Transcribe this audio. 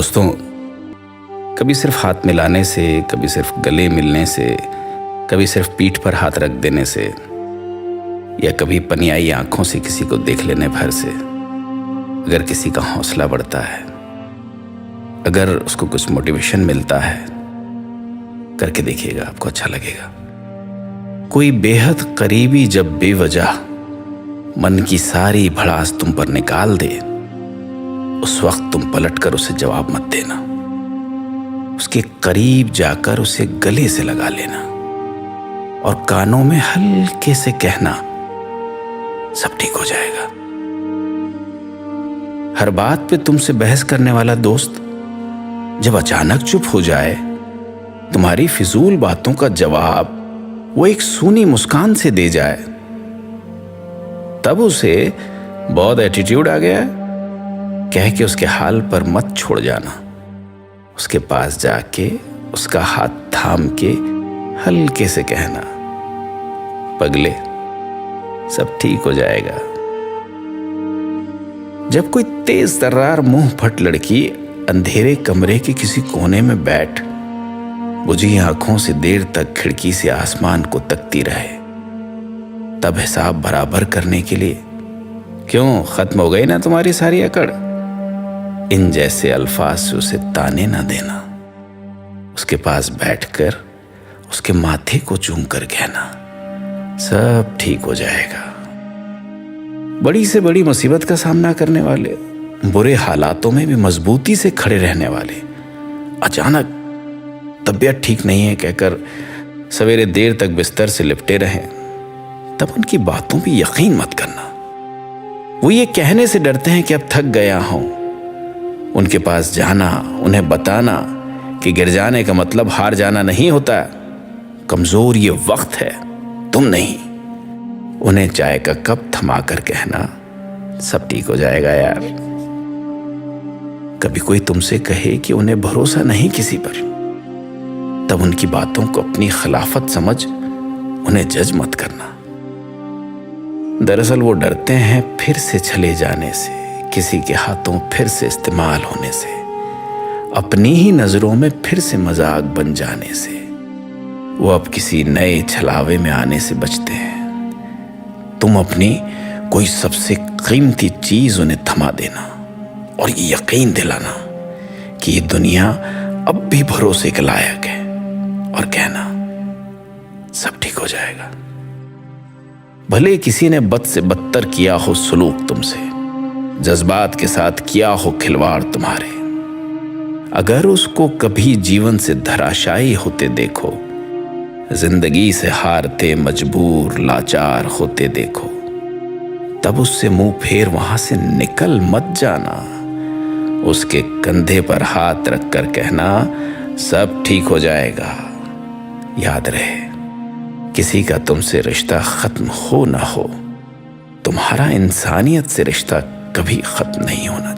दोस्तों, कभी सिर्फ हाथ मिलाने से, कभी सिर्फ गले मिलने से, कभी सिर्फ पीठ पर हाथ रख देने से, या कभी पनियाई आंखों से किसी को देख लेने भर से अगर किसी का हौसला बढ़ता है, अगर उसको कुछ मोटिवेशन मिलता है, करके देखिएगा, आपको अच्छा लगेगा। कोई बेहद करीबी जब बेवजह मन की सारी भड़ास तुम पर निकाल दे, उस वक्त तुम पलटकर उसे जवाब मत देना। उसके करीब जाकर उसे गले से लगा लेना और कानों में हल्के से कहना, सब ठीक हो जाएगा। हर बात पे तुमसे बहस करने वाला दोस्त जब अचानक चुप हो जाए, तुम्हारी फिजूल बातों का जवाब वो एक सूनी मुस्कान से दे जाए, तब उसे बहुत एटीट्यूड आ गया है कह के उसके हाल पर मत छोड़ जाना। उसके पास जाके उसका हाथ थाम के हल्के से कहना, पगले सब ठीक हो जाएगा। जब कोई तेज तर्रार मुंह फट लड़की अंधेरे कमरे के किसी कोने में बैठ बुझी आंखों से देर तक खिड़की से आसमान को तकती रहे, तब हिसाब बराबर करने के लिए, क्यों खत्म हो गई ना तुम्हारी सारी अकड़, इन जैसे अल्फाज से उसे ताने ना देना। उसके पास बैठकर उसके माथे को चूम कर कहना, सब ठीक हो जाएगा। बड़ी से बड़ी मुसीबत का सामना करने वाले, बुरे हालातों में भी मजबूती से खड़े रहने वाले, अचानक तबीयत ठीक नहीं है कहकर सवेरे देर तक बिस्तर से लिपटे रहें, तब उनकी बातों पे यकीन मत करना। वो ये कहने से डरते हैं कि अब थक गया हूं। उनके पास जाना, उन्हें बताना कि गिर जाने का मतलब हार जाना नहीं होता, कमजोर ये वक्त है, तुम नहीं। उन्हें चाय का कप थमा कर कहना, सब ठीक हो जाएगा यार। कभी कोई तुमसे कहे कि उन्हें भरोसा नहीं किसी पर, तब उनकी बातों को अपनी खिलाफत समझ उन्हें जज मत करना। दरअसल वो डरते हैं फिर से चले जाने से, किसी के हाथों फिर से इस्तेमाल होने से, अपनी ही नजरों में फिर से मजाक बन जाने से। वो अब किसी नए छलावे में आने से बचते हैं। तुम अपनी कोई सबसे कीमती चीज उन्हें थमा देना और ये यकीन दिलाना कि ये दुनिया अब भी भरोसे के लायक है, और कहना, सब ठीक हो जाएगा। भले किसी ने बद से बदतर किया हो सलूक तुमसे, जज्बात के साथ किया हो खिलवाड़ तुम्हारे, अगर उसको कभी जीवन से धराशायी होते देखो, जिंदगी से हारते मजबूर लाचार होते देखो, तब उससे मुंह फेर वहां से निकल मत जाना। उसके कंधे पर हाथ रखकर कहना, सब ठीक हो जाएगा। याद रहे, किसी का तुमसे रिश्ता खत्म हो ना हो, तुम्हारा इंसानियत से रिश्ता कभी खत्म नहीं होना चाहिए।